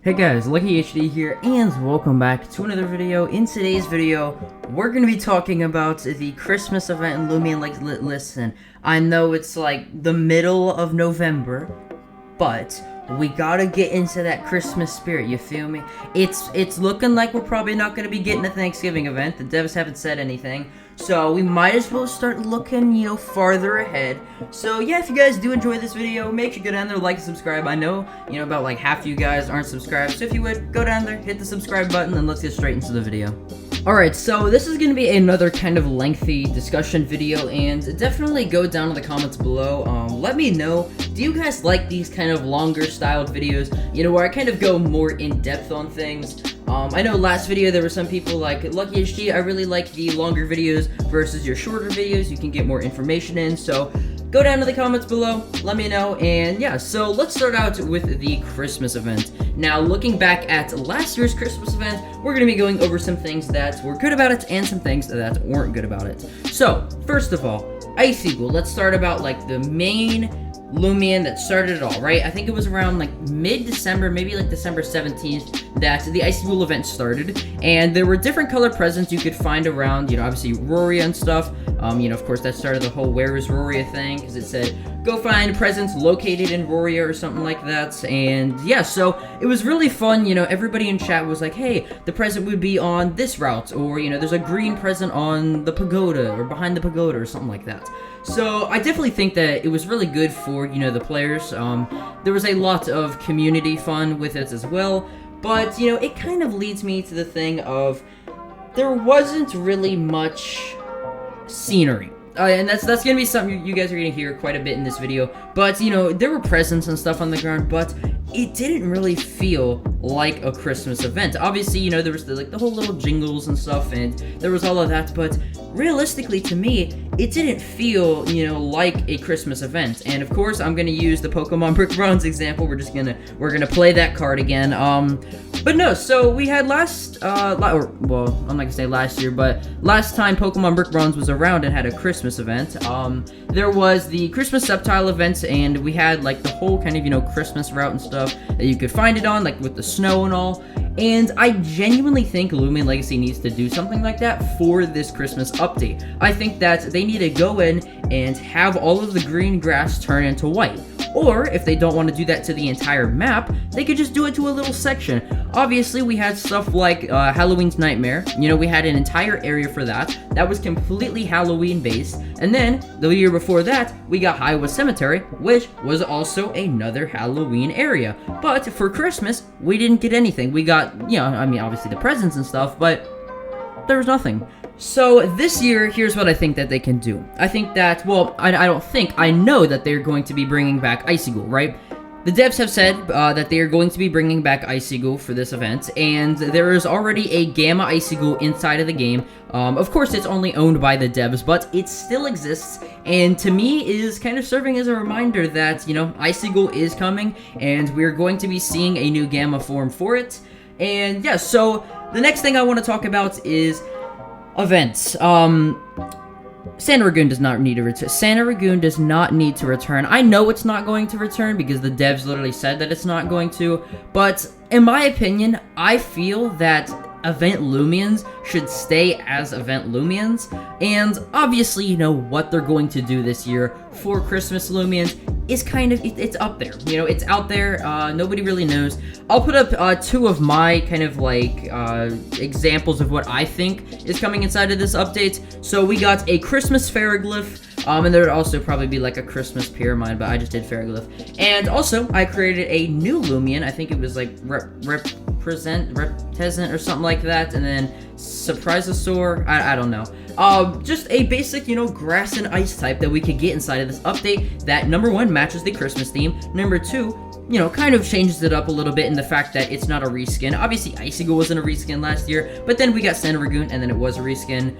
Hey guys, LuckyHD here, and welcome back to another video. In today's video, we're going to be talking about the Christmas event in Loomian Legacy. Listen, I know it's like the middle of November, but we gotta get into that Christmas spirit, you feel me? It's looking like we're probably not going to be getting a Thanksgiving event. The devs haven't said anything, so we might as well start looking, farther ahead. So yeah, if you guys do enjoy this video, make sure you go down there, like and subscribe. I know, about like half of you guys aren't subscribed, so if you would, go down there, hit the subscribe button, and let's get straight into the video. Alright, so this is going to be another kind of lengthy discussion video, and definitely go down in the comments below. Let me know, do you guys like these kind of longer styled videos, where I kind of go more in depth on things? I know last video there were some people like, LuckyHD, I really like the longer videos versus your shorter videos, you can get more information in, so go down to the comments below, let me know, and yeah, so let's start out with the Christmas event. Now, looking back at last year's Christmas event, we're going to be going over some things that were good about it and some things that weren't good about it. So, first of all, Icicle. Let's start about like the main Lumian that started it all, right? I think it was around like mid-December, maybe like December 17th, that the Icicle event started, and there were different color presents you could find around, obviously Roria and stuff. Of course that started the whole Where is Roria thing, because it said, go find presents located in Roria or something like that, and yeah, so it was really fun, everybody in chat was like, hey, the present would be on this route, or, there's a green present on the pagoda, or behind the pagoda, or something like that. So I definitely think that it was really good for, the players. There was a lot of community fun with it as well, but, it kind of leads me to the thing of there wasn't really much scenery. And that's gonna be something you guys are gonna hear quite a bit in this video. But, there were presents and stuff on the ground, but it didn't really feel like a Christmas event. Obviously, there was the whole little jingles and stuff, and there was all of that, but realistically, to me, it didn't feel, like a Christmas event. And of course, I'm gonna use the Pokemon Brick Bronze example. We're gonna play that card again. But no, so we had I'm not gonna say last year, but last time Pokemon Brick Bronze was around and had a Christmas event, there was the Christmas Subtile event, and we had like the whole kind of, Christmas route and stuff that you could find it on, like with the snow and all. And I genuinely think Loomian Legacy needs to do something like that for this Christmas update. I think that they need to go in and have all of the green grass turn into white. Or, if they don't want to do that to the entire map, they could just do it to a little section. Obviously, we had stuff like Halloween's Nightmare. We had an entire area for that. That was completely Halloween-based. And then, the year before that, we got Highwood Cemetery, which was also another Halloween area. But for Christmas, we didn't get anything. We got, obviously the presents and stuff, but there was nothing. So this year, here's what I think that they can do. I think that, I know that they're going to be bringing back Icicle, right? The devs have said that they are going to be bringing back Icicle for this event, and there is already a Gamma Icicle inside of the game. Of course, it's only owned by the devs, but it still exists, and to me is kind of serving as a reminder that, Icicle is coming, and we're going to be seeing a new Gamma form for it. And yeah, so the next thing I want to talk about is events. Santa Ragoon does not need to return. Santa Ragoon does not need to return. I know it's not going to return because the devs literally said that it's not going to, but in my opinion, I feel that Event Lumians should stay as Event Lumians, and obviously, what they're going to do this year for Christmas Lumians is kind of, it's up there, it's out there, nobody really knows. I'll put up two of my kind of like examples of what I think is coming inside of this update. So we got a Christmas Ferroglyph, and there would also probably be like a Christmas Pyramid, but I just did Ferroglyph. And also, I created a new Lumian, I think it was like Represent or something like that, and then Surprisosaur, I don't know. Just a basic, grass and ice type that we could get inside of this update that, number one, matches the Christmas theme, number two, kind of changes it up a little bit in the fact that it's not a reskin. Obviously, Icicle wasn't a reskin last year, but then we got Santa Ragoon, and then it was a reskin.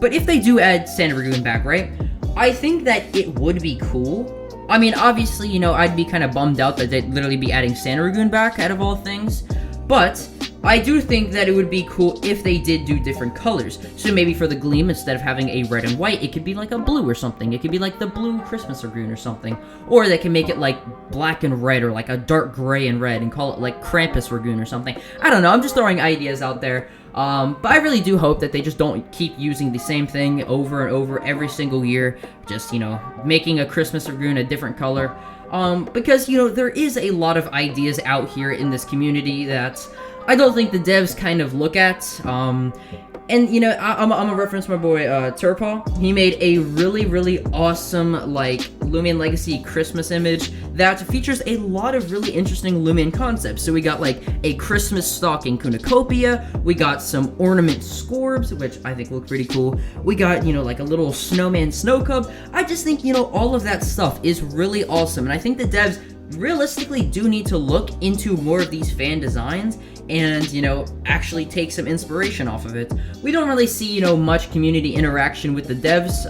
But if they do add Santa Ragoon back, right, I think that it would be cool. I mean, obviously, I'd be kind of bummed out that they'd literally be adding Santa Ragoon back, out of all things, but I do think that it would be cool if they did do different colors. So maybe for the Gleam, instead of having a red and white, it could be like a blue or something. It could be like the blue Christmas Lagoon or something. Or they can make it like black and red, or like a dark gray and red, and call it like Krampus Lagoon or something. I don't know, I'm just throwing ideas out there. But I really do hope that they just don't keep using the same thing over and over every single year. Just, you know, making a Christmas Lagoon a different color. Because, you know, there is a lot of ideas out here in this community that I don't think the devs kind of look at. And, you know, I'm gonna reference my boy, Turpaw. He made a really awesome, like, Loomian Legacy Christmas image that features a lot of really interesting Loomian concepts. So we got, like, a Christmas stocking cornucopia, we got some ornament scorbs, which I think look pretty cool, we got, you know, like a little snowman snow cub. I just think, you know, all of that stuff is really awesome, and I think the devs realistically do need to look into more of these fan designs and, you know, actually take some inspiration off of it. We don't really see, you know, much community interaction with the devs,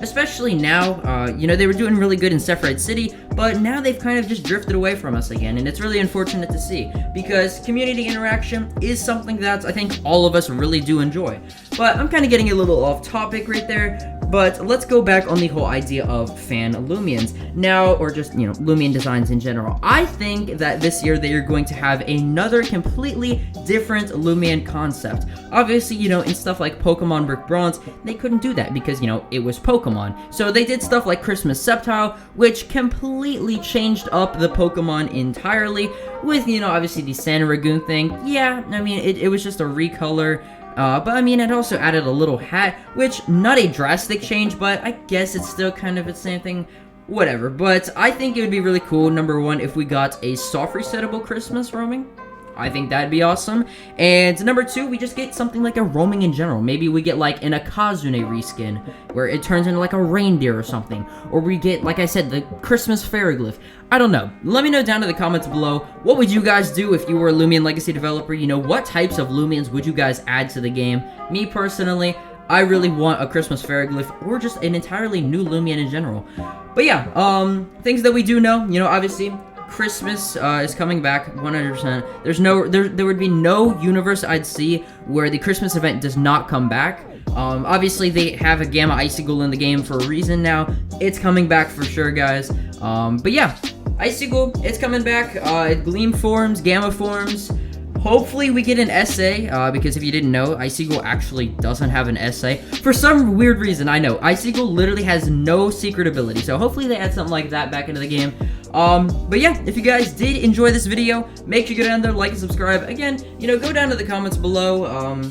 especially now. You know, they were doing really good in Sephiroth City, but now they've kind of just drifted away from us again, and it's really unfortunate to see, because community interaction is something that I think all of us really do enjoy. But I'm kind of getting a little off topic right there, but let's go back on the whole idea of fan Loomians. Now, or just, you know, Loomian designs in general. I think that this year they are going to have another completely different Loomian concept. Obviously, you know, in stuff like Pokemon Brick Bronze, they couldn't do that because, you know, it was Pokemon. So they did stuff like Christmas Sceptile, which completely changed up the Pokemon entirely with, you know, obviously the Santa Ragoon thing. Yeah, I mean, it was just a recolor. But I mean, it also added a little hat, which, not a drastic change, but I guess it's still kind of the same thing. Whatever, but I think it would be really cool, number one, if we got a soft resettable Christmas roaming. I think that'd be awesome. And number two, we just get something like a roaming in general. Maybe we get like an Akazune reskin, where it turns into like a reindeer or something. Or we get, like I said, the Christmas fairy glyph. I don't know. Let me know down in the comments below, what would you guys do if you were a Loomian Legacy developer? You know, what types of Loomians would you guys add to the game? Me personally, I really want a Christmas fairy glyph, or just an entirely new Loomian in general. But yeah, things that we do know, you know, obviously, Christmas is coming back 100%. There would be no universe I'd see where the Christmas event does not come back. Obviously they have a Gamma Icicle in the game for a reason now. It's coming back for sure, guys. But yeah, Icicle, it's coming back. Gleam forms, Gamma forms. Hopefully we get an SA, because if you didn't know, Icicle actually doesn't have an SA. For some weird reason, I know. Icicle literally has no secret ability, so hopefully they add something like that back into the game. But yeah, if you guys did enjoy this video, make sure you go down there, like and subscribe. Again, you know, go down to the comments below.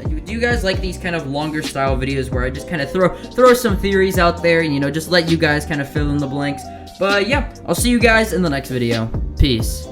Do you guys like these kind of longer style videos where I just kind of throw some theories out there and, you know, just let you guys kind of fill in the blanks? But yeah, I'll see you guys in the next video. Peace.